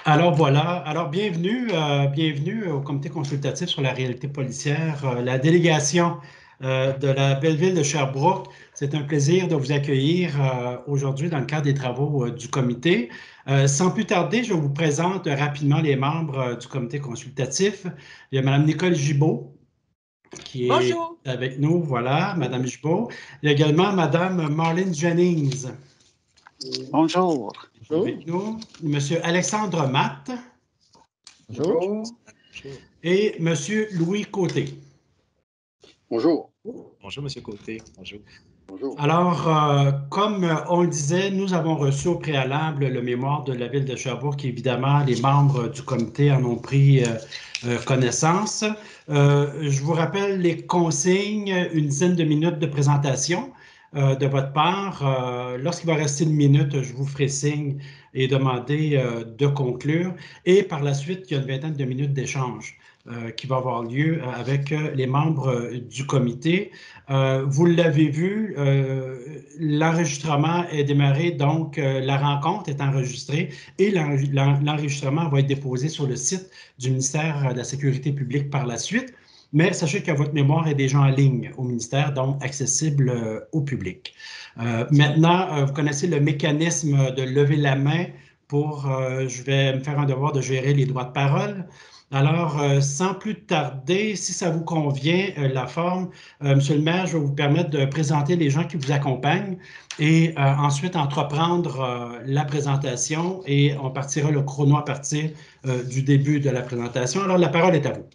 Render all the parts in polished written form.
Alors voilà, alors bienvenue au comité consultatif sur la réalité policière, la délégation de la belle ville de Sherbrooke. C'est un plaisir de vous accueillir aujourd'hui dans le cadre des travaux du comité. Sans plus tarder, je vous présente rapidement les membres du comité consultatif. Il y a Mme Nicole Gibault qui est Bonjour. avec nous. Voilà, Mme Gibault. Il y a également Mme Marlene Jennings Bonjour. avec nous. M. Alexandre Matt. Bonjour. Et M. Louis Côté. Bonjour. Bonjour, M. Côté. Bonjour. Bonjour. Alors, comme on le disait, nous avons reçu au préalable le mémoire de la ville de Sherbrooke. Évidemment, les membres du comité en ont pris connaissance. Je vous rappelle les consignes, une dizaine de minutes de présentation de votre part. Lorsqu'il va rester une minute, je vous ferai signe et demander de conclure. Et par la suite, il y a une vingtaine de minutes d'échange qui va avoir lieu avec les membres du comité. Vous l'avez vu, l'enregistrement est démarré, donc la rencontre est enregistrée et l'enregistrement va être déposé sur le site du ministère de la Sécurité publique par la suite. Mais sachez que votre mémoire est déjà en ligne au ministère, donc accessible au public. Maintenant, vous connaissez le mécanisme de lever la main pour, je vais me faire un devoir de gérer les droits de parole. Alors, sans plus tarder, si ça vous convient, la forme, Monsieur le maire, je vais vous permettre de présenter les gens qui vous accompagnent et ensuite entreprendre la présentation et on partira le chrono à partir du début de la présentation. Alors, la parole est à vous.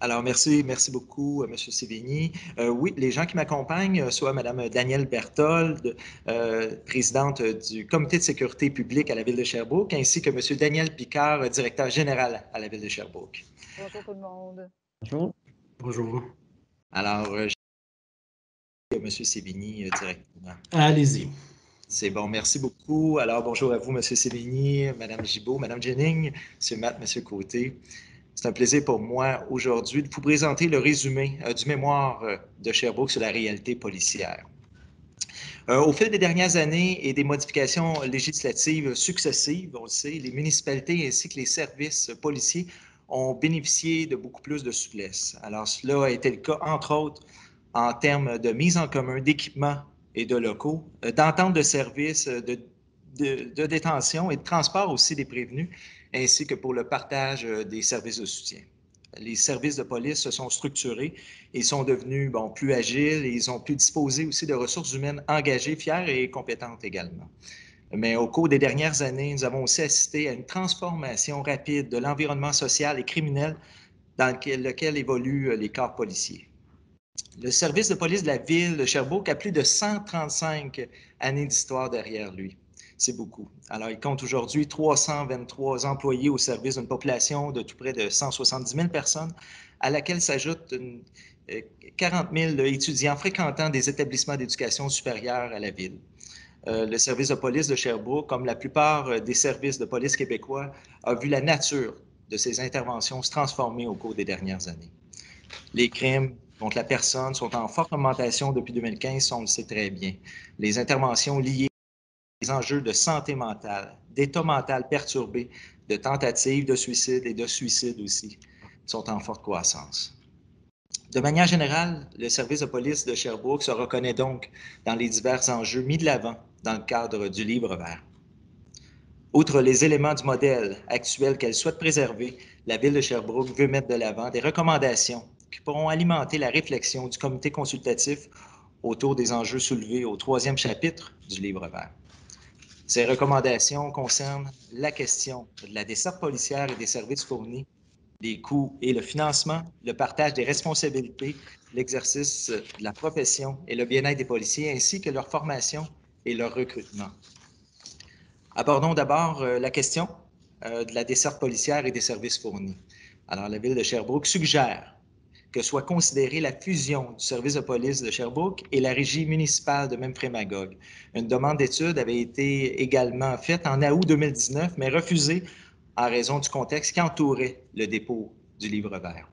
Alors, merci beaucoup, M. Sévigny. Oui, les gens qui m'accompagnent, soit Mme Danielle Berthold, présidente du Comité de sécurité publique à la Ville de Sherbrooke, ainsi que M. Daniel Picard, directeur général à la Ville de Sherbrooke. Bonjour tout le monde. Bonjour. Bonjour. Alors, M. Sévigny directement. Allez-y. C'est bon, merci beaucoup. Alors, bonjour à vous, M. Sévigny, Mme Gibault, Mme Jennings, M. Matt, M. Côté. C'est un plaisir pour moi aujourd'hui de vous présenter le résumé du mémoire de Sherbrooke sur la réalité policière. Au fil des dernières années et des modifications législatives successives, on le sait, les municipalités ainsi que les services policiers ont bénéficié de beaucoup plus de souplesse. Alors, cela a été le cas, entre autres, en termes de mise en commun d'équipements et de locaux, d'entente de services, de détention et de transport aussi des prévenus, ainsi que pour le partage des services de soutien. Les services de police se sont structurés et sont devenus plus agiles et ils ont pu disposer aussi de ressources humaines engagées, fières et compétentes également. Mais au cours des dernières années, nous avons aussi assisté à une transformation rapide de l'environnement social et criminel dans lequel évoluent les corps policiers. Le service de police de la ville de Sherbrooke a plus de 135 années d'histoire derrière lui. C'est beaucoup. Alors, il compte aujourd'hui 323 employés au service d'une population de tout près de 170 000 personnes, à laquelle s'ajoutent 40 000 étudiants fréquentant des établissements d'éducation supérieure à la ville. Le service de police de Sherbrooke, comme la plupart des services de police québécois, a vu la nature de ces interventions se transformer au cours des dernières années. Les crimes contre la personne sont en forte augmentation depuis 2015, on le sait très bien. Les interventions liées aux enjeux de santé mentale, d'état mental perturbé, de tentatives de suicide et de suicide aussi, sont en forte croissance. De manière générale, le service de police de Sherbrooke se reconnaît donc dans les divers enjeux mis de l'avant dans le cadre du Livre vert. Outre les éléments du modèle actuel qu'elle souhaite préserver, la Ville de Sherbrooke veut mettre de l'avant des recommandations qui pourront alimenter la réflexion du comité consultatif autour des enjeux soulevés au 3e chapitre du Livre vert. Ces recommandations concernent la question de la desserte policière et des services fournis, les coûts et le financement, le partage des responsabilités, l'exercice de la profession et le bien-être des policiers, ainsi que leur formation et leur recrutement. Abordons d'abord la question de la desserte policière et des services fournis. Alors, la Ville de Sherbrooke suggère que soit considérée la fusion du service de police de Sherbrooke et la régie municipale de Memphremagog. Une demande d'étude avait été également faite en août 2019, mais refusée en raison du contexte qui entourait le dépôt du Livre vert.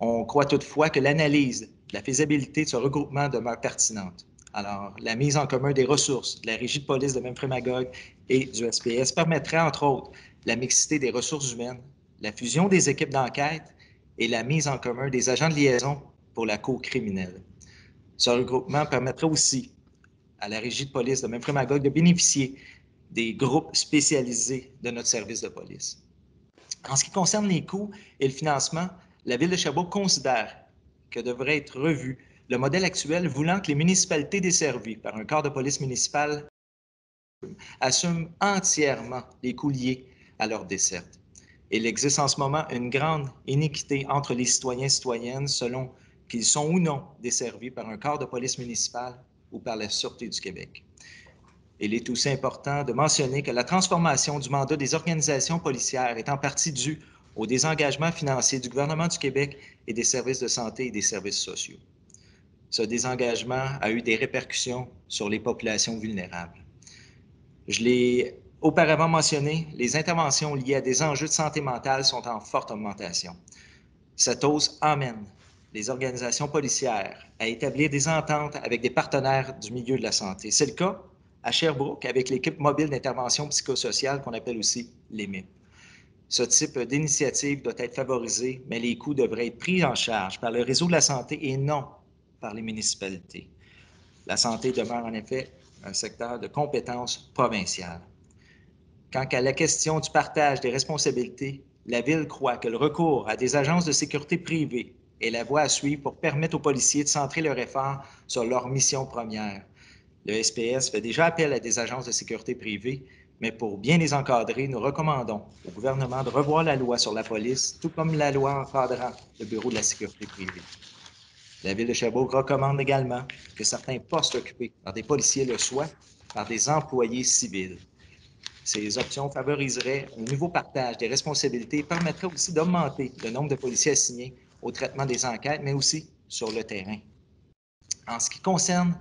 On croit toutefois que l'analyse de la faisabilité de ce regroupement demeure pertinente. Alors, la mise en commun des ressources de la Régie de police de Memphremagog et du SPS permettrait, entre autres, la mixité des ressources humaines, la fusion des équipes d'enquête et la mise en commun des agents de liaison pour la cour criminelle. Ce regroupement permettrait aussi à la Régie de police de Memphremagog de bénéficier des groupes spécialisés de notre service de police. En ce qui concerne les coûts et le financement, la Ville de Sherbrooke considère que devrait être revu le modèle actuel voulant que les municipalités desservies par un corps de police municipal assument entièrement les coûts liés à leur desserte. Il existe en ce moment une grande iniquité entre les citoyens et citoyennes selon qu'ils sont ou non desservis par un corps de police municipal ou par la Sûreté du Québec. Il est aussi important de mentionner que la transformation du mandat des organisations policières est en partie due au désengagement financier du gouvernement du Québec et des services de santé et des services sociaux. Ce désengagement a eu des répercussions sur les populations vulnérables. Je l'ai auparavant mentionné, les interventions liées à des enjeux de santé mentale sont en forte augmentation. Cette hausse amène les organisations policières à établir des ententes avec des partenaires du milieu de la santé. C'est le cas à Sherbrooke avec l'équipe mobile d'intervention psychosociale qu'on appelle aussi l'EMIP. Ce type d'initiative doit être favorisé, mais les coûts devraient être pris en charge par le réseau de la santé et non par les municipalités. La santé demeure en effet un secteur de compétence provinciale. Quant à la question du partage des responsabilités, la Ville croit que le recours à des agences de sécurité privées est la voie à suivre pour permettre aux policiers de centrer leur effort sur leur mission première. Le SPS fait déjà appel à des agences de sécurité privées, mais pour bien les encadrer, nous recommandons au gouvernement de revoir la loi sur la police, tout comme la loi encadrant le Bureau de la sécurité privée. La Ville de Sherbrooke recommande également que certains postes occupés par des policiers le soient par des employés civils. Ces options favoriseraient un nouveau partage des responsabilités et permettraient aussi d'augmenter le nombre de policiers assignés au traitement des enquêtes, mais aussi sur le terrain. En ce qui concerne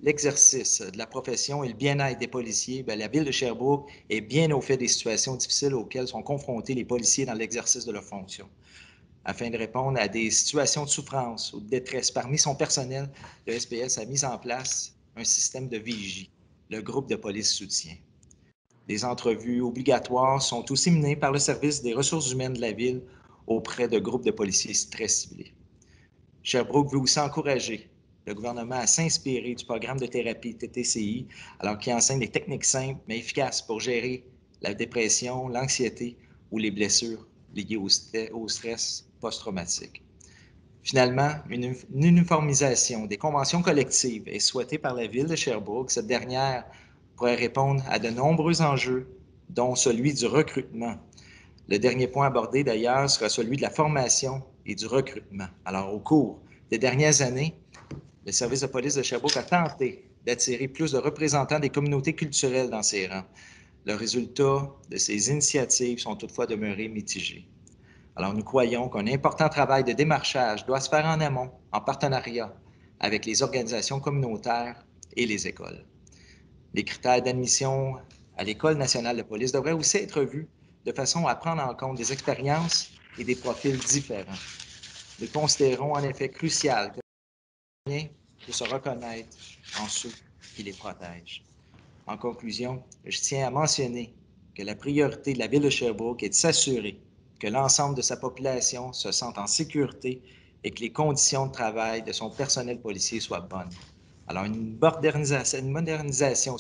l'exercice de la profession et le bien-être des policiers, la Ville de Sherbrooke est bien au fait des situations difficiles auxquelles sont confrontés les policiers dans l'exercice de leurs fonctions. Afin de répondre à des situations de souffrance ou de détresse parmi son personnel, le SPS a mis en place un système de vigie, le groupe de police soutien. Des entrevues obligatoires sont aussi menées par le service des ressources humaines de la Ville auprès de groupes de policiers très ciblés. Sherbrooke veut aussi encourager le gouvernement à s'inspirer du programme de thérapie TTCI, alors qu'il enseigne des techniques simples mais efficaces pour gérer la dépression, l'anxiété ou les blessures liées au stress post-traumatique. Finalement, une uniformisation des conventions collectives est souhaitée par la Ville de Sherbrooke. Cette dernière pourrait répondre à de nombreux enjeux, dont celui du recrutement. Le dernier point abordé, d'ailleurs, sera celui de la formation et du recrutement. Alors, au cours des dernières années, le service de police de Sherbrooke a tenté d'attirer plus de représentants des communautés culturelles dans ses rangs. Le résultat de ces initiatives sont toutefois demeurés mitigés. Alors, nous croyons qu'un important travail de démarchage doit se faire en amont, en partenariat avec les organisations communautaires et les écoles. Les critères d'admission à l'École nationale de police devraient aussi être revus de façon à prendre en compte des expériences et des profils différents. Nous considérons en effet crucial que les citoyens puissent se reconnaître en ceux qui les protègent. En conclusion, je tiens à mentionner que la priorité de la Ville de Sherbrooke est de s'assurer que l'ensemble de sa population se sente en sécurité et que les conditions de travail de son personnel policier soient bonnes. Alors, une modernisation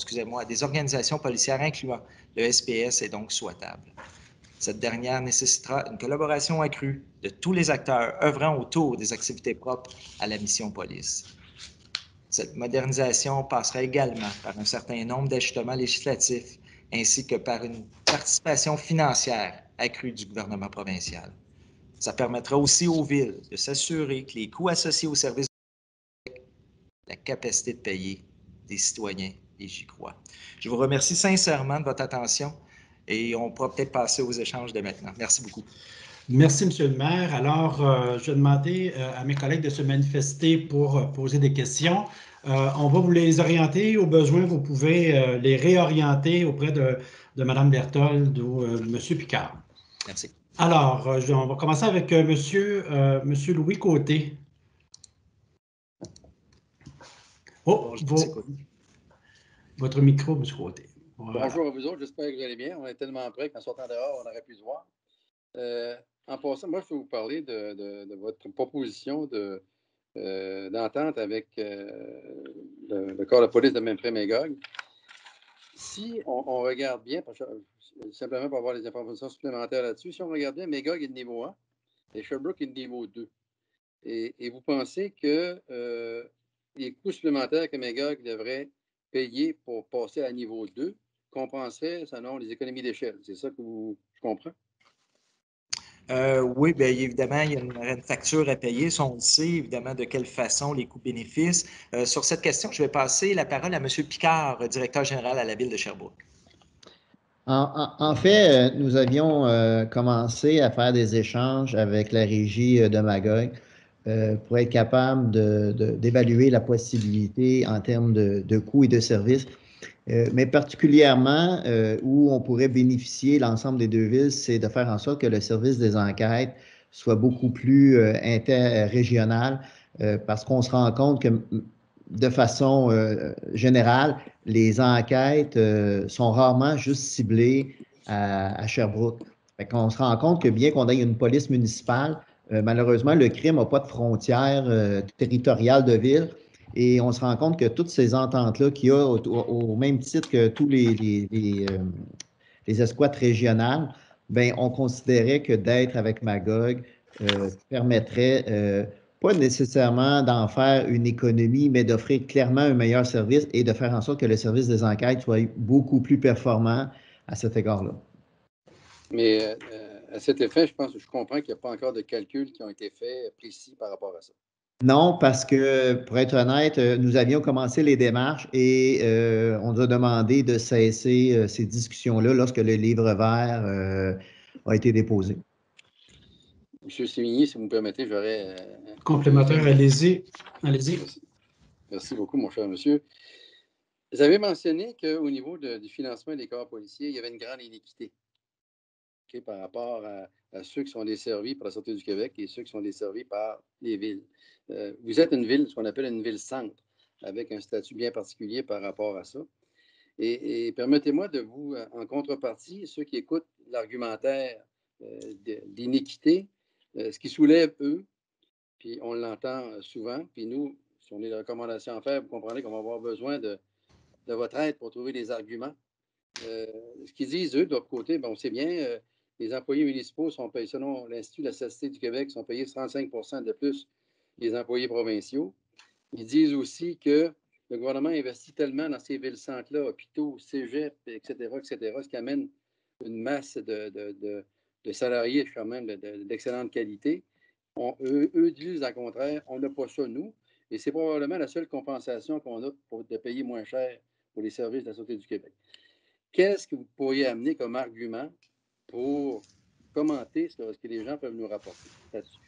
des organisations policières incluant le SPS est donc souhaitable. Cette dernière nécessitera une collaboration accrue de tous les acteurs œuvrant autour des activités propres à la mission police. Cette modernisation passera également par un certain nombre d'ajustements législatifs ainsi que par une participation financière accrue du gouvernement provincial. Ça permettra aussi aux villes de s'assurer que les coûts associés au service la capacité de payer des citoyens, et j'y crois. Je vous remercie sincèrement de votre attention et on pourra peut-être passer aux échanges dès maintenant. Merci beaucoup. Merci, M. le maire. Alors, je vais demander à mes collègues de se manifester pour poser des questions. On va vous les orienter. Au besoin, vous pouvez les réorienter auprès de Mme Berthold ou M. Picard. Merci. Alors, on va commencer avec monsieur Louis Côté. Oh, votre micro, M. Côté. Voilà. Bonjour à vous autres, j'espère que vous allez bien. On est tellement prêts qu'en sortant dehors, on aurait pu se voir. En passant, moi, je vais vous parler de votre proposition d'entente avec le corps de police de Memphremagog. Si on regarde bien, simplement pour avoir des informations supplémentaires là-dessus, si on regarde bien, Magog est de niveau 1 et Sherbrooke est de niveau 2. Et vous pensez que les coûts supplémentaires que Magog devrait payer pour passer à niveau 2 compenserait selon les économies d'échelle. C'est ça que je comprends? Oui, bien évidemment, il y a une facture à payer. Si on le sait, évidemment, de quelle façon, les coûts-bénéfices. Sur cette question, je vais passer la parole à M. Picard, directeur général à la Ville de Sherbrooke. En fait, nous avions commencé à faire des échanges avec la régie de Magog pour être capable d'évaluer la possibilité en termes de coûts et de services. Mais particulièrement, où on pourrait bénéficier, l'ensemble des deux villes, c'est de faire en sorte que le service des enquêtes soit beaucoup plus interrégional, parce qu'on se rend compte que de façon générale, les enquêtes sont rarement juste ciblées à Sherbrooke. On se rend compte que bien qu'on ait une police municipale, malheureusement, le crime n'a pas de frontières territoriales de ville. Et on se rend compte que toutes ces ententes-là qu'il y a au même titre que tous les escouades régionales, bien, on considérait que d'être avec Magog permettrait pas nécessairement d'en faire une économie, mais d'offrir clairement un meilleur service et de faire en sorte que le service des enquêtes soit beaucoup plus performant à cet égard-là. Mais à cet effet, je comprends qu'il n'y a pas encore de calculs qui ont été faits précis par rapport à ça. Non, parce que, pour être honnête, nous avions commencé les démarches et on nous a demandé de cesser ces discussions-là lorsque le livre vert a été déposé. M. Sévigny, si vous me permettez, j'aurais... Complémentaire, allez-y. Allez-y. Merci beaucoup, mon cher monsieur. Vous avez mentionné qu'au niveau du financement des corps policiers, il y avait une grande iniquité par rapport à ceux qui sont desservis par la Sûreté du Québec et ceux qui sont desservis par les villes. Vous êtes une ville, ce qu'on appelle une ville-centre, avec un statut bien particulier par rapport à ça. Et permettez-moi de vous, en contrepartie, ceux qui écoutent l'argumentaire d'iniquité, ce qui soulève eux, puis on l'entend souvent, puis nous, si on a des recommandations à faire, vous comprenez qu'on va avoir besoin de votre aide pour trouver des arguments. Ce qu'ils disent, eux, de leur côté, on sait bien, les employés municipaux sont payés, selon l'Institut de la Statistique du Québec, sont payés 35 de plus que les employés provinciaux. Ils disent aussi que le gouvernement investit tellement dans ces villes-centres-là, hôpitaux, cégep, etc., ce qui amène une masse de salariés quand même d'excellente qualité. Eux disent, au contraire, on n'a pas ça, nous, et c'est probablement la seule compensation qu'on a de payer moins cher pour les services de la Sûreté du Québec. Qu'est-ce que vous pourriez amener comme argument pour commenter ce que les gens peuvent nous rapporter là-dessus?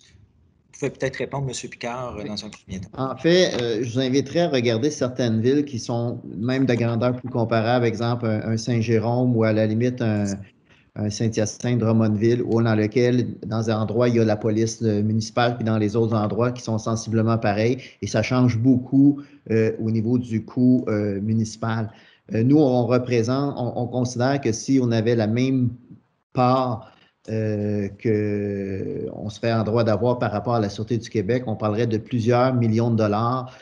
Vous pouvez peut-être répondre, M. Picard, dans un premier temps. En fait, je vous inviterais à regarder certaines villes qui sont même de grandeur plus comparable, exemple un Saint-Jérôme ou à la limite un Saint-Hyacinthe, Drummondville, ou dans lequel, dans un endroit, il y a la police municipale, puis dans les autres endroits qui sont sensiblement pareils, et ça change beaucoup au niveau du coût municipal. Nous, on considère que si on avait la même part qu'on serait en droit d'avoir par rapport à la Sûreté du Québec, on parlerait de plusieurs millions de dollars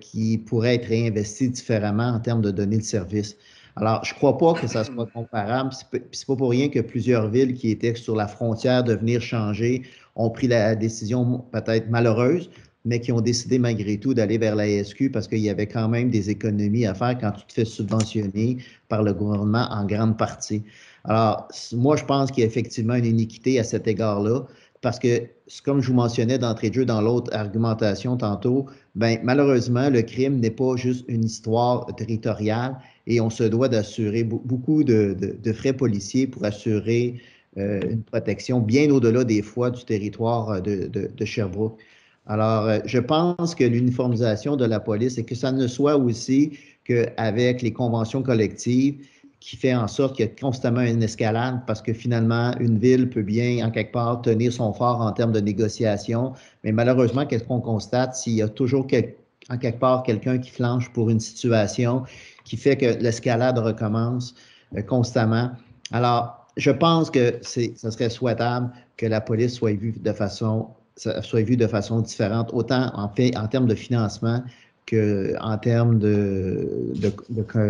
qui pourraient être réinvestis différemment en termes de données de service. Alors, je ne crois pas que ça soit comparable. Ce n'est pas pour rien que plusieurs villes qui étaient sur la frontière de venir changer ont pris la décision peut-être malheureuse, mais qui ont décidé malgré tout d'aller vers la SQ parce qu'il y avait quand même des économies à faire quand tu te fais subventionner par le gouvernement en grande partie. Alors, moi, je pense qu'il y a effectivement une iniquité à cet égard-là, parce que, comme je vous mentionnais d'entrée de jeu dans l'autre argumentation tantôt, bien, malheureusement, le crime n'est pas juste une histoire territoriale et on se doit d'assurer beaucoup de frais policiers pour assurer une protection bien au-delà des fois du territoire de Sherbrooke. Alors, je pense que l'uniformisation de la police et que ça ne soit aussi qu'avec les conventions collectives qui fait en sorte qu'il y a constamment une escalade parce que finalement, une ville peut bien, en quelque part, tenir son fort en termes de négociation. Mais malheureusement, qu'est-ce qu'on constate? S'il y a toujours en quelque part quelqu'un qui flanche pour une situation qui fait que l'escalade recommence constamment. Alors, je pense que ce serait souhaitable que la police soit vue de façon différente, autant en termes de financement qu'en termes de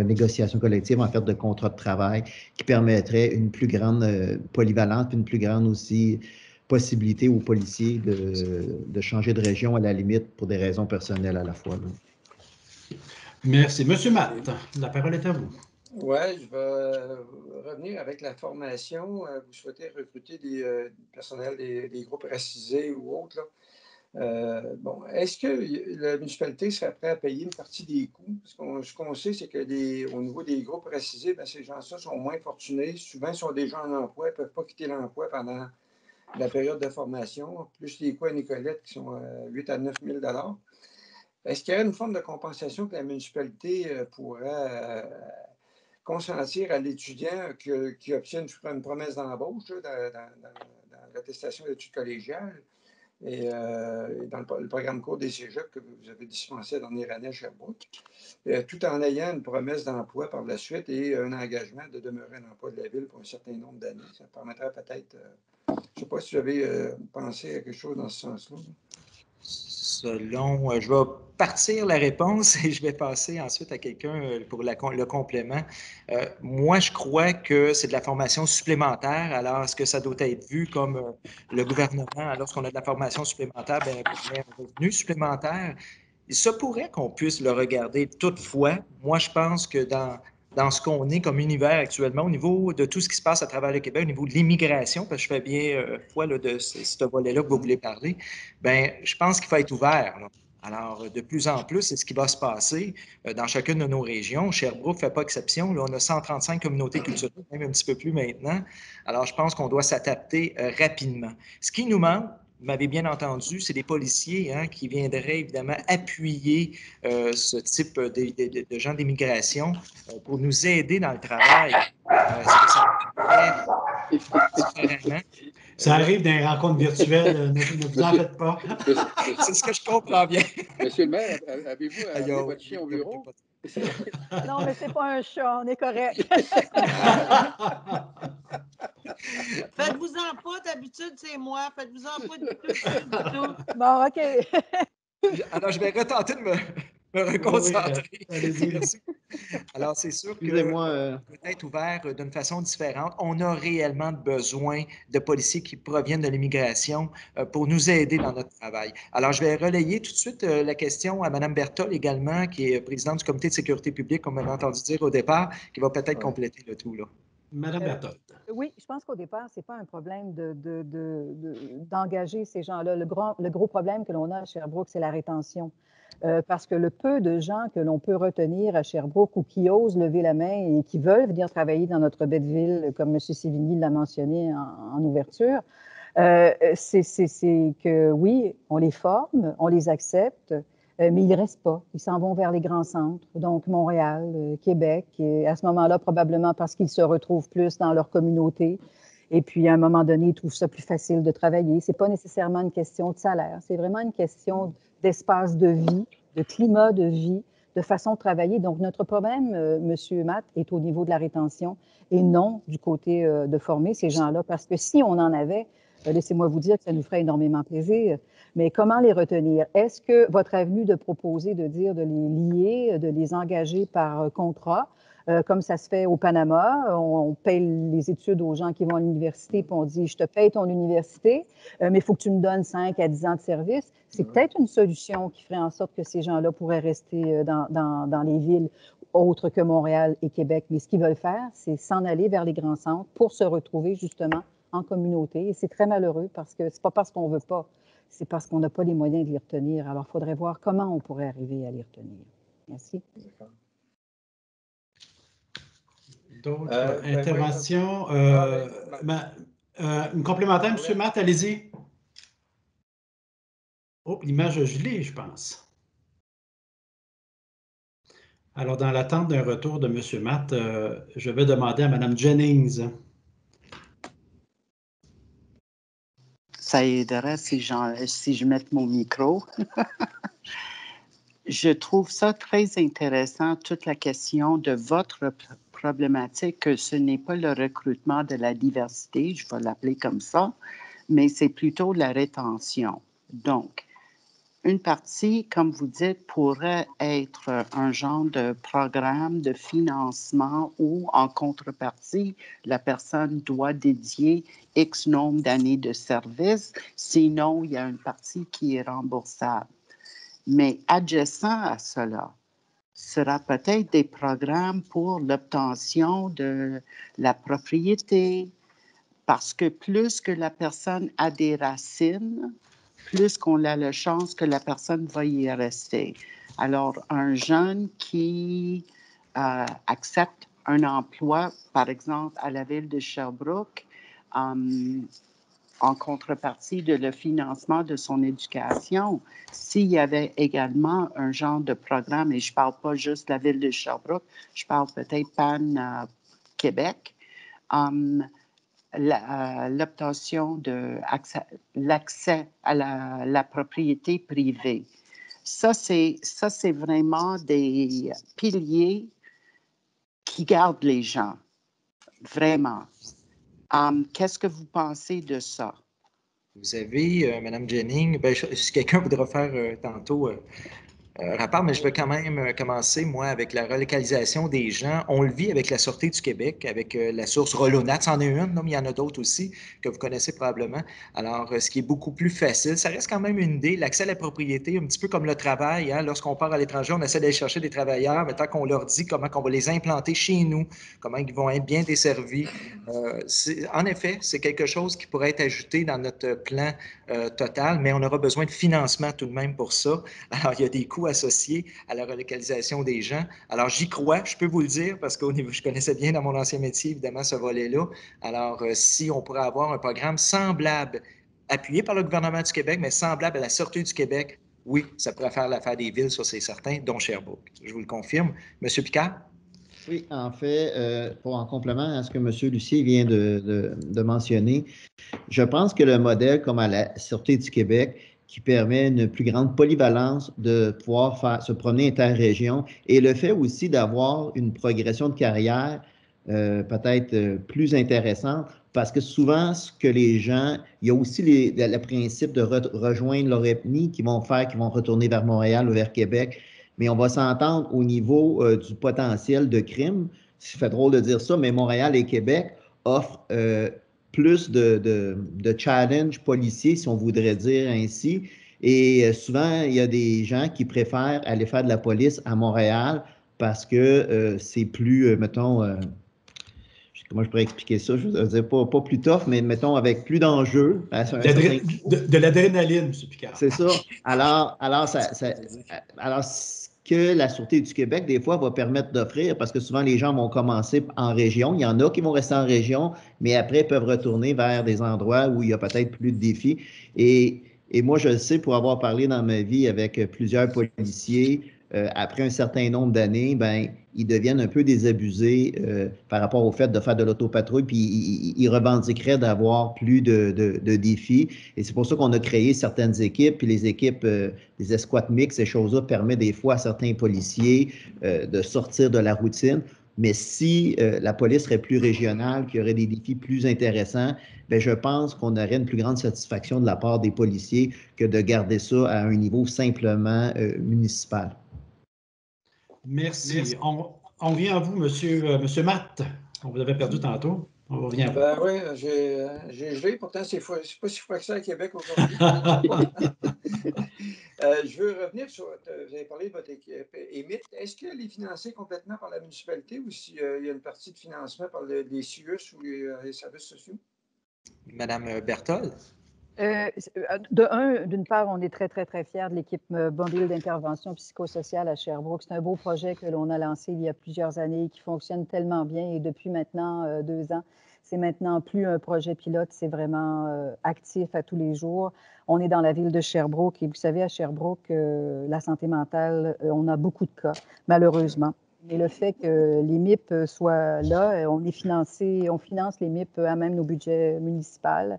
négociation collective, en fait, de contrat de travail, qui permettrait une plus grande polyvalence, puis une plus grande aussi possibilité aux policiers de changer de région à la limite pour des raisons personnelles à la fois. Là. Merci. Monsieur Matt, la parole est à vous. Oui, je vais revenir avec la formation. Vous souhaitez recruter du personnel des groupes racisés ou autres. Là. Bon, est-ce que la municipalité serait prête à payer une partie des coûts? Parce ce qu'on sait, c'est qu'au niveau des groupes racisés, bien, ces gens-là sont moins fortunés. Souvent, ils sont déjà en emploi, ils ne peuvent pas quitter l'emploi pendant la période de formation, plus les coûts à Nicolette qui sont 8 à 9 000 $. Est-ce qu'il y a une forme de compensation que la municipalité pourrait consentir à l'étudiant qui obtient une promesse d'embauche dans l'attestation d'études collégiales et dans le programme cours des cégeps que vous avez dispensé la dernière année à Sherbrooke, tout en ayant une promesse d'emploi par la suite et un engagement de demeurer en emploi de la ville pour un certain nombre d'années. Ça permettrait peut-être, je ne sais pas si vous avez pensé à quelque chose dans ce sens-là. Selon, je vais partir la réponse et je vais passer ensuite à quelqu'un pour le complément. Moi, je crois que c'est de la formation supplémentaire. Alors, est-ce que ça doit être vu comme le gouvernement, lorsqu'on a de la formation supplémentaire, bien, un revenu supplémentaire? Il se pourrait qu'on puisse le regarder. Toutefois, moi, je pense que dans ce qu'on est comme univers actuellement, au niveau de tout ce qui se passe à travers le Québec, au niveau de l'immigration, parce que je fais bien foi là, de ce volet-là que vous voulez parler, bien, je pense qu'il faut être ouvert. Là. Alors, de plus en plus, c'est ce qui va se passer dans chacune de nos régions. Sherbrooke ne fait pas exception. Là, on a 135 communautés culturelles, même un petit peu plus maintenant. Alors, je pense qu'on doit s'adapter rapidement. Ce qui nous manque, vous m'avez bien entendu, c'est des policiers qui viendraient évidemment appuyer ce type de gens d'immigration pour nous aider dans le travail. Ça arrive dans les rencontres virtuelles, ne vous en faites pas. C'est ce que je comprends bien. Monsieur le maire, avez-vous amené votre chien au bureau? Non, mais c'est pas un chat, on est correct. Faites-vous-en pas, d'habitude, c'est moi. Faites-vous-en pas du tout. Bon, OK. Alors, je vais retenter de me reconcentrer. Oui, merci. Alors, c'est sûr que peut être ouvert d'une façon différente. On a réellement besoin de policiers qui proviennent de l'immigration pour nous aider dans notre travail. Alors, je vais relayer tout de suite la question à Mme Berthold également, qui est présidente du comité de sécurité publique, comme on a entendu dire au départ, qui va peut-être compléter le tout. Là. Mme Berthold. Oui, je pense qu'au départ, ce n'est pas un problème d'engager ces gens-là. Le gros problème que l'on a à Sherbrooke, c'est la rétention. Parce que le peu de gens que l'on peut retenir à Sherbrooke ou qui osent lever la main et qui veulent venir travailler dans notre belle ville, comme M. Sévigny l'a mentionné en ouverture, c'est que oui, on les forme, on les accepte, mais ils ne restent pas. Ils s'en vont vers les grands centres, donc Montréal, Québec, et à ce moment-là, probablement parce qu'ils se retrouvent plus dans leur communauté. Et puis, à un moment donné, ils trouvent ça plus facile de travailler. Ce n'est pas nécessairement une question de salaire, c'est vraiment une question d'espace de vie, de climat de vie, de façon de travailler. Donc, notre problème, M. Matt, est au niveau de la rétention et non du côté de former ces gens-là, parce que si on en avait, laissez-moi vous dire que ça nous ferait énormément plaisir. Mais comment les retenir? Est-ce que votre avenue de proposer, de dire de les lier, de les engager par contrat, comme ça se fait au Panama, on paye les études aux gens qui vont à l'université, puis on dit, je te paye ton université, mais il faut que tu me donnes 5 à 10 ans de service. C'est peut-être une solution qui ferait en sorte que ces gens-là pourraient rester dans les villes autres que Montréal et Québec. Mais ce qu'ils veulent faire, c'est s'en aller vers les grands centres pour se retrouver justement en communauté. Et c'est très malheureux parce que c'est pas parce qu'on veut pas, c'est parce qu'on n'a pas les moyens de les retenir. Alors, il faudrait voir comment on pourrait arriver à les retenir. Merci. D'autres interventions? Une complémentaire, M. Matt, allez-y. Oh, l'image a gelé, je pense. Alors, dans l'attente d'un retour de M. Matt, je vais demander à Mme Jennings. Ça aiderait si je mette mon micro. je trouve ça très intéressant, toute la question de votre problématique, que ce n'est pas le recrutement de la diversité, je vais l'appeler comme ça, mais c'est plutôt la rétention. Donc, une partie, comme vous dites, pourrait être un genre de programme de financement où, en contrepartie, la personne doit dédier X nombre d'années de service, sinon il y a une partie qui est remboursable. Mais adjacent à cela, sera peut-être des programmes pour l'obtention de la propriété, parce que plus que la personne a des racines, plus qu'on a la chance que la personne va y rester. Alors, un jeune qui accepte un emploi, par exemple, à la ville de Sherbrooke, en contrepartie de le financement de son éducation, s'il y avait également un genre de programme, et je ne parle pas juste de la ville de Sherbrooke, je parle peut-être PAN Québec, l'obtention de l'accès à la propriété privée. Ça, c'est vraiment des piliers qui gardent les gens, vraiment. Qu'est-ce que vous pensez de ça? Vous avez, Mme Jennings, si quelqu'un voudra faire tantôt rapport, mais je vais quand même commencer, moi, avec la relocalisation des gens. On le vit avec la Sûreté du Québec, avec la source Rolonat, c'en est une, mais il y en a d'autres aussi que vous connaissez probablement. Alors, ce qui est beaucoup plus facile, ça reste quand même une idée, l'accès à la propriété, un petit peu comme le travail. Hein, lorsqu'on part à l'étranger, on essaie d'aller chercher des travailleurs, mais tant qu'on leur dit comment on va les implanter chez nous, comment ils vont être bien desservis. En effet, c'est quelque chose qui pourrait être ajouté dans notre plan total, mais on aura besoin de financement tout de même pour ça. Alors, il y a des coûts associés à la relocalisation des gens. Alors, j'y crois, je peux vous le dire, parce que je connaissais bien dans mon ancien métier, évidemment, ce volet-là. Alors, si on pourrait avoir un programme semblable, appuyé par le gouvernement du Québec, mais semblable à la Sûreté du Québec, oui, ça pourrait faire l'affaire des villes, ça c'est certain, dont Sherbrooke. Je vous le confirme. Monsieur Picard? Oui, en fait, en complément à ce que M. Lucier vient de mentionner, je pense que le modèle comme à la Sûreté du Québec, qui permet une plus grande polyvalence de pouvoir se promener interrégion et le fait aussi d'avoir une progression de carrière peut-être plus intéressante parce que souvent, ce que les gens, il y a aussi le principe de rejoindre leur ethnie qui vont retourner vers Montréal ou vers Québec, mais on va s'entendre au niveau du potentiel de crime. Ça fait drôle de dire ça, mais Montréal et Québec offrent plus de challenge policiers, si on voudrait dire ainsi. Et souvent, il y a des gens qui préfèrent aller faire de la police à Montréal parce que c'est plus, mettons, comment je pourrais expliquer ça? Je veux dire, pas plus tough, mais mettons avec plus d'enjeux. De l'adrénaline, M. Picard. C'est ça. Alors, ce que la Sûreté du Québec, des fois, va permettre d'offrir, parce que souvent, les gens vont commencer en région. Il y en a qui vont rester en région, mais après, peuvent retourner vers des endroits où il y a peut-être plus de défis. Et moi, je le sais, pour avoir parlé dans ma vie avec plusieurs policiers, après un certain nombre d'années, ben, ils deviennent un peu désabusés par rapport au fait de faire de l'autopatrouille, puis ils revendiqueraient d'avoir plus de défis. Et c'est pour ça qu'on a créé certaines équipes, puis les équipes, les escouades mixtes, ces choses-là permettent des fois à certains policiers de sortir de la routine. Mais si la police serait plus régionale, qu'il y aurait des défis plus intéressants, bien, je pense qu'on aurait une plus grande satisfaction de la part des policiers que de garder ça à un niveau simplement municipal. Merci. On vient à vous, monsieur Matt. On vous avait perdu tantôt. On revient à vous. Ben oui, j'ai gelé. Pourtant, c'est pas si froid que ça à Québec aujourd'hui. Je veux revenir sur. Vous avez parlé de votre équipe EMIT. Est-ce qu'elle est financée complètement par la municipalité ou s'il y a une partie de financement par les CIUS ou les services sociaux? Madame Berthold? D'une part, on est très, très, très fiers de l'équipe mobile d'intervention psychosociale à Sherbrooke. C'est un beau projet que l'on a lancé il y a plusieurs années qui fonctionne tellement bien et depuis maintenant 2 ans, c'est maintenant plus un projet pilote, c'est vraiment actif à tous les jours. On est dans la ville de Sherbrooke et vous savez, à Sherbrooke, la santé mentale, on a beaucoup de cas, malheureusement. Mais le fait que les MIP soient là, on finance les MIP à même nos budgets municipaux.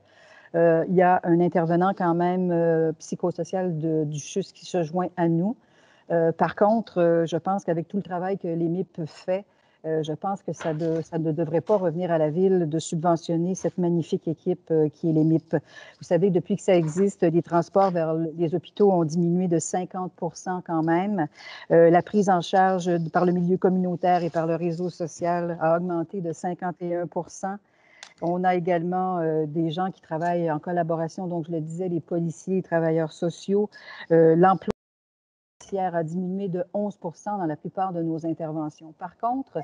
Il y a un intervenant quand même psychosocial du CHUS qui se joint à nous. Par contre, je pense qu'avec tout le travail que l'EMIP fait, je pense que ça ne devrait pas revenir à la Ville de subventionner cette magnifique équipe qui est l'EMIP. Vous savez, depuis que ça existe, les transports vers les hôpitaux ont diminué de 50 quand même. La prise en charge par le milieu communautaire et par le réseau social a augmenté de 51 On a également des gens qui travaillent en collaboration, donc je le disais, les policiers, les travailleurs sociaux. L'emploi a diminué de 11 dans la plupart de nos interventions. Par contre,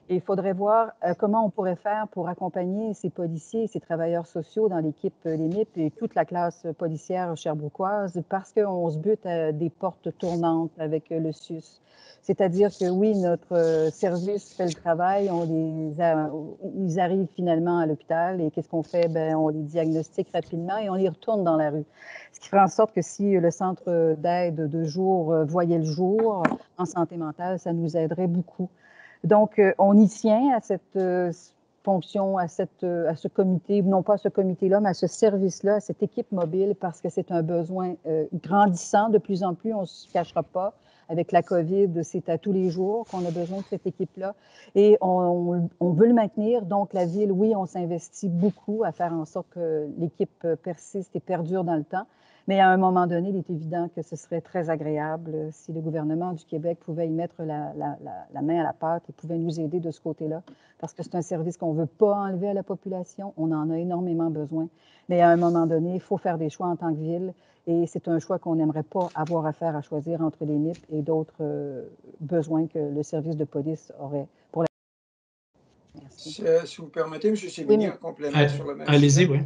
il faudrait voir comment on pourrait faire pour accompagner ces policiers et ces travailleurs sociaux dans l'équipe LEMIP et toute la classe policière sherbrookoise parce qu'on se bute à des portes tournantes avec le SUS. C'est-à-dire que oui, notre service fait le travail, ils arrivent finalement à l'hôpital et qu'est-ce qu'on fait? Ben, on les diagnostique rapidement et on les retourne dans la rue. Ce qui ferait en sorte que si le centre d'aide de jour voyait le jour en santé mentale, ça nous aiderait beaucoup. Donc, on y tient à cette fonction, à ce comité, non pas à ce comité-là, mais à ce service-là, à cette équipe mobile, parce que c'est un besoin grandissant de plus en plus, on ne se cachera pas. Avec la COVID, c'est à tous les jours qu'on a besoin de cette équipe-là. Et on veut le maintenir. Donc, la Ville, oui, on s'investit beaucoup à faire en sorte que l'équipe persiste et perdure dans le temps. Mais à un moment donné, il est évident que ce serait très agréable si le gouvernement du Québec pouvait y mettre la main à la pâte et pouvait nous aider de ce côté-là, parce que c'est un service qu'on ne veut pas enlever à la population. On en a énormément besoin. Mais à un moment donné, il faut faire des choix en tant que ville. Et c'est un choix qu'on n'aimerait pas avoir à faire, à choisir entre les NIP et d'autres besoins que le service de police aurait pour la... Merci. Si vous permettez, M. Sévigny, en complément sur le même sujet. Allez-y, oui.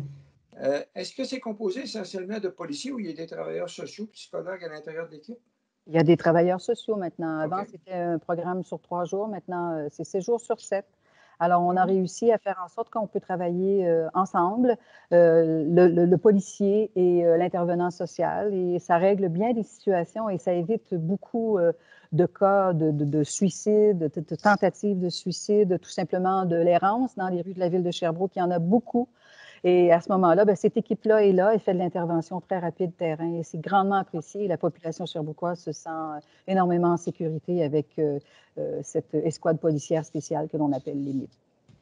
Est-ce que c'est composé essentiellement de policiers ou il y a des travailleurs sociaux, psychologues à l'intérieur de l'équipe? Il y a des travailleurs sociaux maintenant. Avant, c'était un programme sur 3 jours. Maintenant, c'est 6 jours sur 7. Alors, on a réussi à faire en sorte qu'on peut travailler ensemble, le policier et l'intervenant social, et ça règle bien des situations et ça évite beaucoup de cas de suicide, de tentatives de suicide, tout simplement de l'errance dans les rues de la ville de Sherbrooke. Il y en a beaucoup. Et à ce moment-là, bien, cette équipe-là est là et fait de l'intervention très rapide terrain. Et c'est grandement apprécié. La population sherbrookoise se sent énormément en sécurité avec cette escouade policière spéciale que l'on appelle l'EMIP.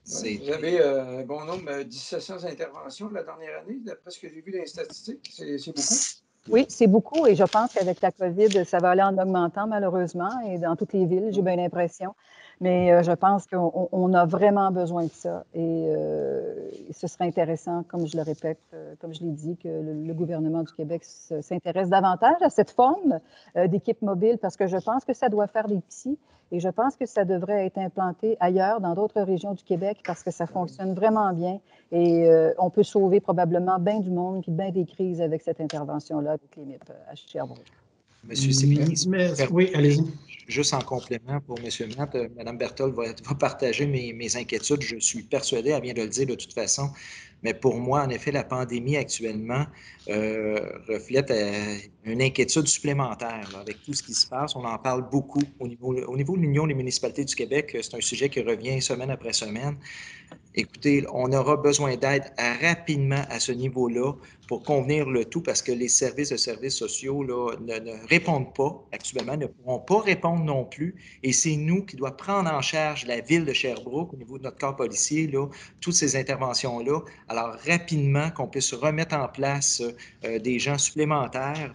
Vous avez un bon nombre, 1700 interventions la dernière année, d'après ce que j'ai vu dans les statistiques. C'est beaucoup? Oui, c'est beaucoup et je pense qu'avec la COVID, ça va aller en augmentant malheureusement et dans toutes les villes, j'ai bien l'impression. Mais je pense qu'on a vraiment besoin de ça et ce serait intéressant, comme je le répète, comme je l'ai dit, que le gouvernement du Québec s'intéresse davantage à cette forme d'équipe mobile parce que je pense que ça doit faire des petits et je pense que ça devrait être implanté ailleurs, dans d'autres régions du Québec parce que ça fonctionne vraiment bien et on peut sauver probablement bien du monde puis bien des crises avec cette intervention-là avec les MIP à Sherbrooke. Monsieur Sévigny, oui, allez-y. Juste en complément pour M. Matt, Mme Berthold va partager mes inquiétudes. Je suis persuadé, elle vient de le dire de toute façon. Mais pour moi, en effet, la pandémie actuellement reflète une inquiétude supplémentaire là, avec tout ce qui se passe. On en parle beaucoup au niveau de l'Union des municipalités du Québec. C'est un sujet qui revient semaine après semaine. Écoutez, on aura besoin d'aide rapidement à ce niveau-là pour convenir le tout parce que les services sociaux là, ne répondent pas actuellement, ne pourront pas répondre non plus. Et c'est nous qui doit prendre en charge la ville de Sherbrooke au niveau de notre corps policier, là, toutes ces interventions-là. Alors, rapidement, qu'on puisse remettre en place des gens supplémentaires.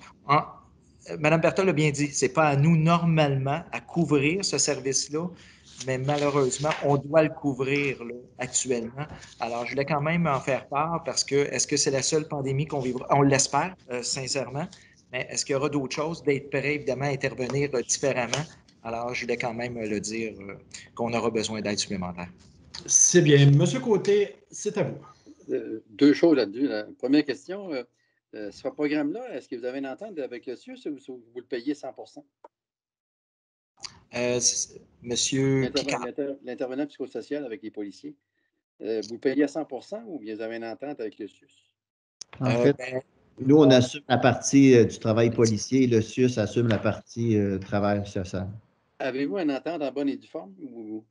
Mme Berthold l'a bien dit, ce n'est pas à nous normalement à couvrir ce service-là, mais malheureusement, on doit le couvrir là, actuellement. Alors, je voulais quand même en faire part parce que est-ce que c'est la seule pandémie qu'on vivra? On l'espère, sincèrement, mais est-ce qu'il y aura d'autres choses? D'être prêt, évidemment, à intervenir différemment. Alors, je voulais quand même le dire qu'on aura besoin d'aide supplémentaire. C'est bien. Monsieur Côté, c'est à vous. Deux choses là-dessus. La première question, ce programme-là, est-ce que vous avez une entente avec le CIUS ou vous le payez 100 Monsieur l'intervenant psychosocial avec les policiers, vous le payez à 100 ou bien vous avez une entente avec le CIUS? En fait, nous, on assume la partie du travail policier et le CIUS assume la partie travail social. Avez-vous une entente en bonne et due forme ou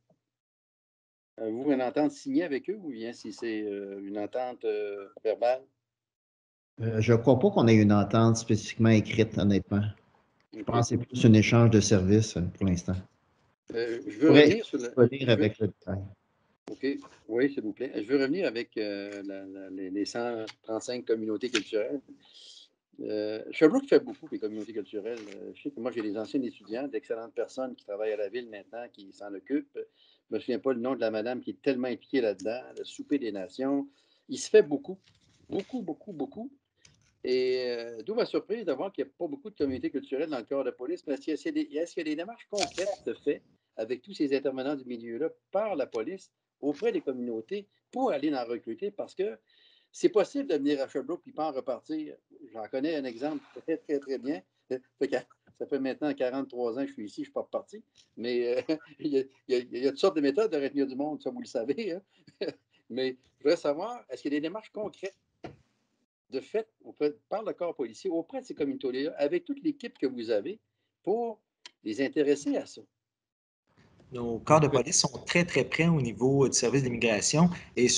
avez-vous une entente signée avec eux ou bien si c'est une entente verbale? Je ne crois pas qu'on ait une entente spécifiquement écrite, honnêtement. Je pense que c'est plus un échange de services pour l'instant. Je veux revenir sur le... avec le détail. OK. Oui, s'il vous plaît. Je veux revenir avec les 135 communautés culturelles. Sherbrooke fait beaucoup les communautés culturelles. Je sais que moi, j'ai des anciens étudiants, d'excellentes personnes qui travaillent à la ville maintenant, qui s'en occupent. Je ne me souviens pas le nom de la madame qui est tellement impliquée là-dedans, le souper des nations. Il se fait beaucoup, beaucoup, beaucoup, beaucoup. Et d'où ma surprise de voir qu'il n'y a pas beaucoup de communautés culturelles dans le corps de police. Mais est-ce qu'il y a des démarches concrètes de fait avec tous ces intervenants du milieu-là par la police auprès des communautés pour aller en recruter? Parce que c'est possible de venir à Sherbrooke et pas en repartir. J'en connais un exemple très, très, très bien. Ça fait maintenant 43 ans que je suis ici, je ne suis pas reparti. Mais il y a toutes sortes de méthodes de retenir du monde, ça vous le savez. Hein? Mais je voudrais savoir, est-ce qu'il y a des démarches concrètes de fait par le corps policier auprès de ces communautés-là, avec toute l'équipe que vous avez, pour les intéresser à ça? Nos corps de police sont très, très près au niveau du service d'immigration et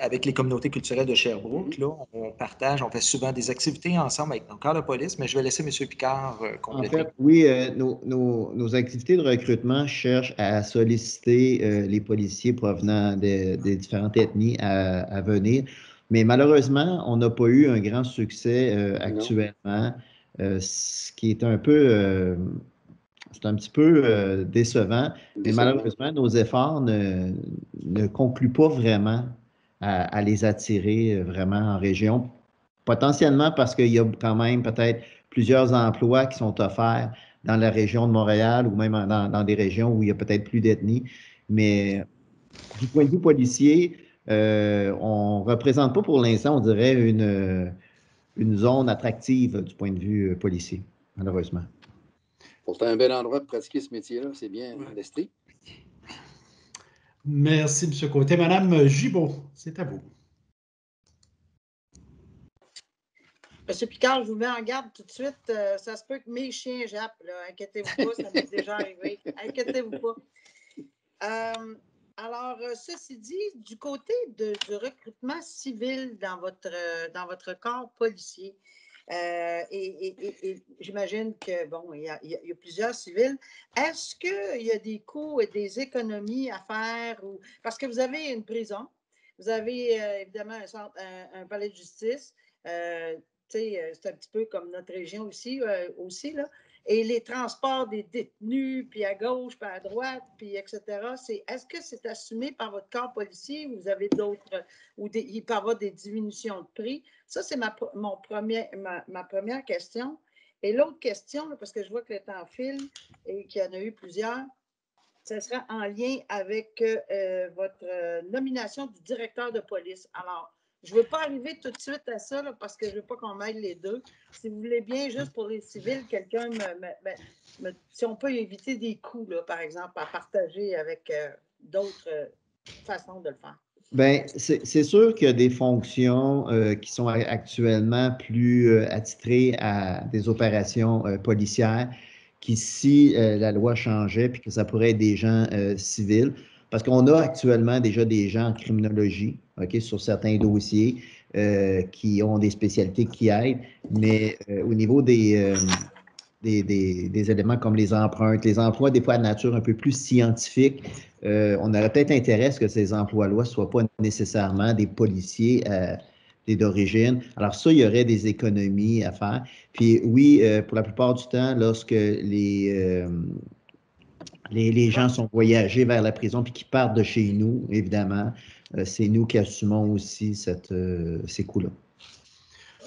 avec les communautés culturelles de Sherbrooke, là, on fait souvent des activités ensemble avec nos corps de police, mais je vais laisser M. Picard compléter. En fait, oui, nos activités de recrutement cherchent à solliciter les policiers provenant des différentes ethnies à venir, mais malheureusement, on n'a pas eu un grand succès actuellement, ce qui est un peu... c'est un petit peu décevant, mais malheureusement, nos efforts ne concluent pas vraiment à les attirer vraiment en région. Potentiellement parce qu'il y a quand même peut-être plusieurs emplois qui sont offerts dans la région de Montréal ou même dans des régions où il y a peut-être plus d'ethnie. Mais du point de vue policier, on ne représente pas pour l'instant, on dirait, une zone attractive du point de vue policier, malheureusement. C'est un bel endroit de pratiquer ce métier-là, c'est bien, l'Estrie. Merci, M. Côté. Madame Gibault, c'est à vous. M. Picard, je vous mets en garde tout de suite. Ça se peut que mes chiens jappent. Inquiétez-vous pas, ça m'est déjà arrivé. Inquiétez-vous pas. Alors, ceci dit, du côté du recrutement civil dans votre corps policier, et j'imagine que, bon, il y a plusieurs civils. Est-ce qu'il y a des coûts et des économies à faire? Parce que vous avez une prison, vous avez évidemment un palais de justice. C'est un petit peu comme notre région aussi là. Et les transports des détenus, puis à gauche, puis à droite, puis etc. Est-ce que c'est assumé par votre corps policier ou vous avez d'autres, ou il peut y avoir des diminutions de prix? Ça, c'est ma première question. Et l'autre question, là, parce que je vois que le temps file et qu'il y en a eu plusieurs, ce sera en lien avec votre nomination du directeur de police. Alors, je ne veux pas arriver tout de suite à ça là, parce que je ne veux pas qu'on mêle les deux. Si vous voulez bien, juste pour les civils, quelqu'un si on peut éviter des coûts, là, par exemple, à partager avec d'autres façons de le faire. Bien, c'est sûr qu'il y a des fonctions qui sont actuellement plus attitrées à des opérations policières qui, si la loi changeait, puis que ça pourrait être des gens civils, parce qu'on a actuellement déjà des gens en criminologie, OK, sur certains dossiers qui ont des spécialités qui aident, mais au niveau des éléments comme les empreintes, les emplois des fois de nature un peu plus scientifique, on aurait peut-être intérêt à ce que ces emplois-là ne soient pas nécessairement des policiers d'origine. Alors ça, il y aurait des économies à faire. Puis oui, pour la plupart du temps, lorsque les gens sont voyagés vers la prison puis qui partent de chez nous, évidemment, c'est nous qui assumons aussi ces coûts-là.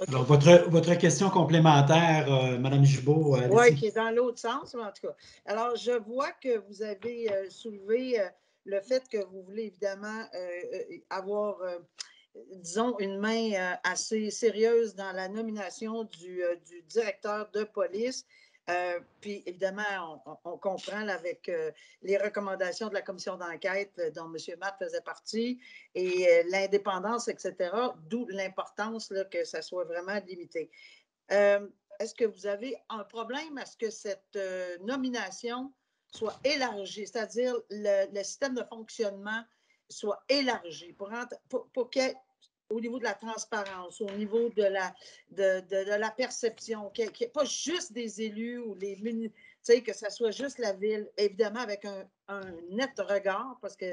Okay. Alors, votre question complémentaire, Mme Gibault. Oui, qui est dans l'autre sens, en tout cas. Alors, je vois que vous avez soulevé le fait que vous voulez évidemment avoir, disons, une main assez sérieuse dans la nomination du directeur de police. Puis, évidemment, on comprend là, avec les recommandations de la commission d'enquête dont M. Matt faisait partie et l'indépendance, etc., d'où l'importance là, que ça soit vraiment limité. Est-ce que vous avez un problème à ce que cette nomination soit élargie, c'est-à-dire le système de fonctionnement soit élargi pour qu'il y ait au niveau de la transparence, au niveau de la perception, qu'il n'y ait pas juste des élus ou les que ça soit juste la ville, évidemment avec un net regard, parce que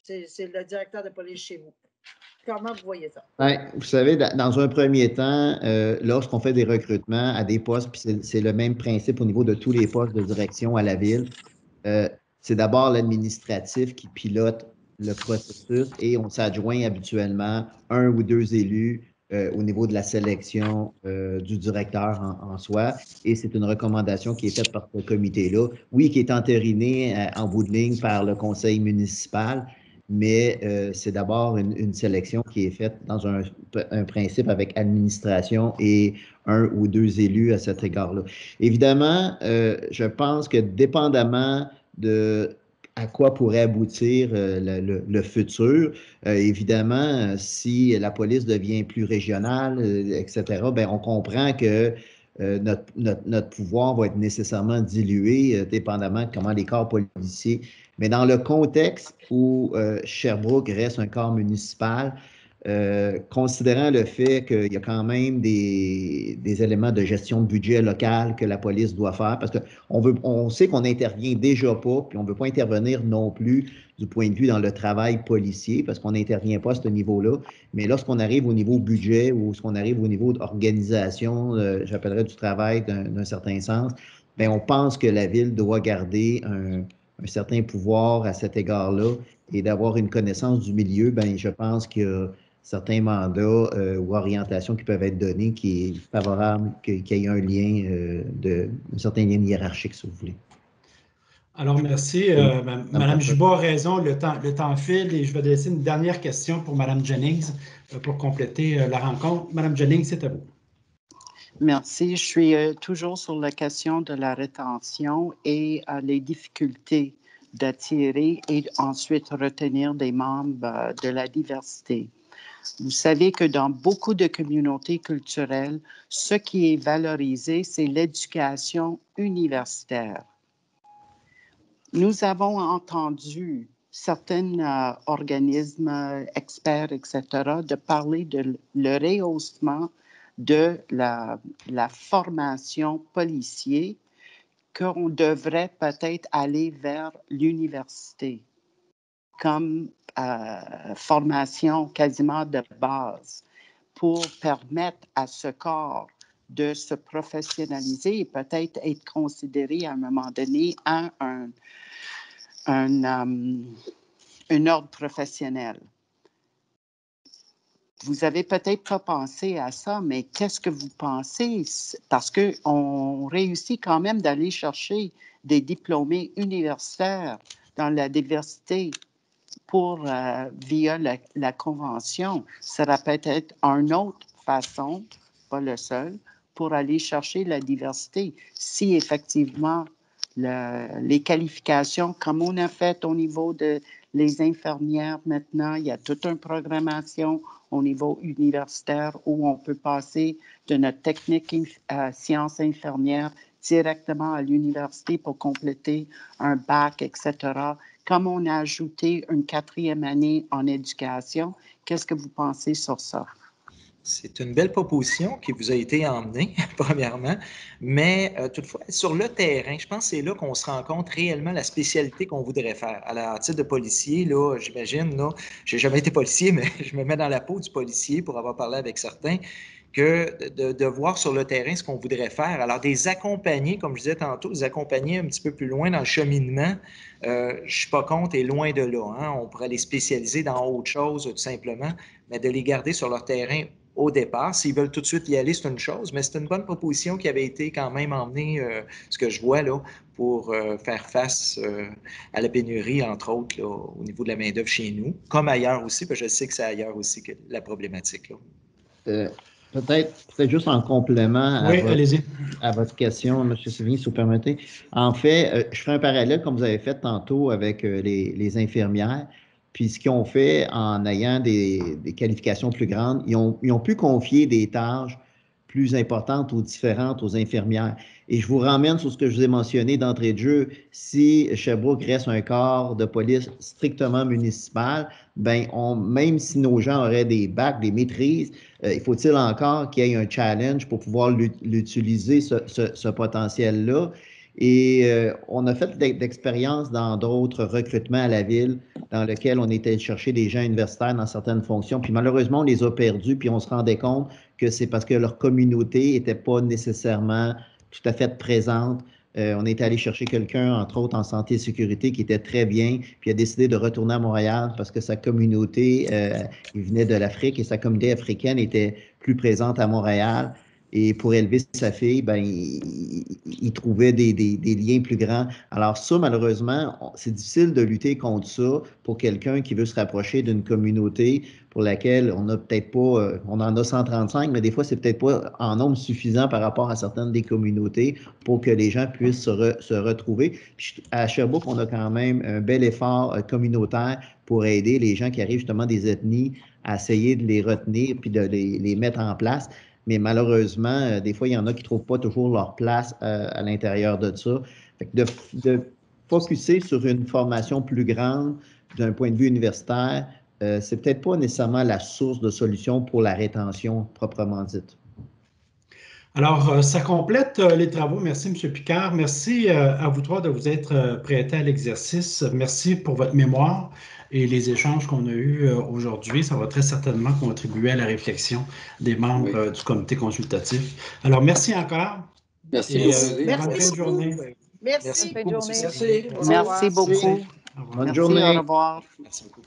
c'est le directeur de police chez vous. Comment vous voyez ça? Ouais, vous savez, dans un premier temps, lorsqu'on fait des recrutements à des postes, puis c'est le même principe au niveau de tous les postes de direction à la ville, c'est d'abord l'administratif qui pilote le processus et on s'adjoint habituellement un ou deux élus au niveau de la sélection du directeur en soi. Et c'est une recommandation qui est faite par ce comité-là. Oui, qui est entérinée en bout de ligne par le conseil municipal, mais c'est d'abord une sélection qui est faite dans un principe avec administration et un ou deux élus à cet égard-là. Évidemment, je pense que dépendamment de à quoi pourrait aboutir le futur, évidemment, si la police devient plus régionale, etc., ben, on comprend que notre pouvoir va être nécessairement dilué, dépendamment de comment les corps policiers. Mais dans le contexte où Sherbrooke reste un corps municipal, considérant le fait qu'il y a quand même des éléments de gestion de budget local que la police doit faire, parce qu'on sait qu'on n'intervient déjà pas, puis on ne veut pas intervenir non plus du point de vue dans le travail policier, parce qu'on n'intervient pas à ce niveau-là. Mais lorsqu'on arrive au niveau budget ou lorsqu'on arrive au niveau d'organisation, j'appellerais du travail d'un certain sens, bien, on pense que la ville doit garder un certain pouvoir à cet égard-là et d'avoir une connaissance du milieu, bien, je pense qu'il y a certains mandats ou orientations qui peuvent être donnés qui est favorable qu'il y ait un lien un certain lien hiérarchique, si vous voulez. Alors, merci. Mme Gibault a raison, le temps file et je vais laisser une dernière question pour Mme Jennings pour compléter la rencontre. Mme Jennings, c'est à vous. Merci. Je suis toujours sur la question de la rétention et les difficultés d'attirer et ensuite retenir des membres de la diversité. Vous savez que dans beaucoup de communautés culturelles, ce qui est valorisé, c'est l'éducation universitaire. Nous avons entendu certains organismes, experts, etc., de parler de le rehaussement de la formation policière, qu'on devrait peut-être aller vers l'université comme formation quasiment de base pour permettre à ce corps de se professionnaliser et peut-être être considéré à un moment donné à un ordre professionnel. Vous avez peut-être pas pensé à ça, mais qu'est-ce que vous pensez? Parce qu'on réussit quand même d'aller chercher des diplômés universitaires dans la diversité via la convention. Ça va peut-être une autre façon, pas le seul, pour aller chercher la diversité. Si effectivement les qualifications, comme on a fait au niveau de les infirmières maintenant, il y a toute une programmation au niveau universitaire où on peut passer de notre technique sciences infirmières directement à l'université pour compléter un bac, etc. Comme on a ajouté une 4e année en éducation, qu'est-ce que vous pensez sur ça? C'est une belle proposition qui vous a été emmenée, premièrement, mais toutefois, sur le terrain, je pense que c'est là qu'on se rend compte réellement la spécialité qu'on voudrait faire. À titre de policier, là, j'imagine, là, je n'ai jamais été policier, mais je me mets dans la peau du policier pour avoir parlé avec certains, que de voir sur le terrain ce qu'on voudrait faire. Alors, des accompagnés, comme je disais tantôt, des accompagnés un petit peu plus loin dans le cheminement, je ne suis pas contre et loin de là. Hein. On pourrait les spécialiser dans autre chose, tout simplement, mais de les garder sur leur terrain au départ. S'ils veulent tout de suite y aller, c'est une chose, mais c'est une bonne proposition qui avait été quand même emmenée, ce que je vois là, pour faire face à la pénurie, entre autres, là, au niveau de la main-d'œuvre chez nous, comme ailleurs aussi, parce que je sais que c'est ailleurs aussi que la problématique. Là. Peut-être juste en complément à votre question, M. Sévigny, si vous permettez. En fait, je ferai un parallèle, comme vous avez fait tantôt, avec les infirmières. Puis ce qu'ils ont fait en ayant des qualifications plus grandes, ils ont pu confier des tâches plus importantes ou différentes aux infirmières. Et je vous ramène sur ce que je vous ai mentionné d'entrée de jeu. Si Sherbrooke reste un corps de police strictement municipal, ben même si nos gens auraient des bacs, des maîtrises, il faut-il encore qu'il y ait un challenge pour pouvoir l'utiliser, ce potentiel-là. Et on a fait d'expériences dans d'autres recrutements à la ville dans lesquels on était chercher des gens universitaires dans certaines fonctions. Puis malheureusement, on les a perdus, puis on se rendait compte que c'est parce que leur communauté n'était pas nécessairement tout à fait présente. On est allé chercher quelqu'un, entre autres en santé et sécurité, qui était très bien, puis a décidé de retourner à Montréal parce que sa communauté, il venait de l'Afrique et sa communauté africaine était plus présente à Montréal. Et pour élever sa fille, ben, il trouvait des liens plus grands. Alors ça, malheureusement, c'est difficile de lutter contre ça pour quelqu'un qui veut se rapprocher d'une communauté pour laquelle on n'a peut-être pas, on en a 135, mais des fois, c'est peut-être pas en nombre suffisant par rapport à certaines des communautés pour que les gens puissent se retrouver. Puis à Sherbrooke, on a quand même un bel effort communautaire pour aider les gens qui arrivent justement des ethnies à essayer de les retenir puis de les mettre en place. Mais malheureusement, des fois, il y en a qui ne trouvent pas toujours leur place à l'intérieur de ça. Fait que de focusser sur une formation plus grande d'un point de vue universitaire, c'est peut-être pas nécessairement la source de solution pour la rétention proprement dite. Alors, ça complète les travaux. Merci, M. Picard. Merci à vous trois de vous être prêtés à l'exercice. Merci pour votre mémoire et les échanges qu'on a eus aujourd'hui. Ça va très certainement contribuer à la réflexion des membres du comité consultatif. Alors, merci encore. Merci. Bonne fin de journée. Merci. Bonne fin de journée. Merci. Merci beaucoup. Bonne journée. Au revoir. Merci beaucoup.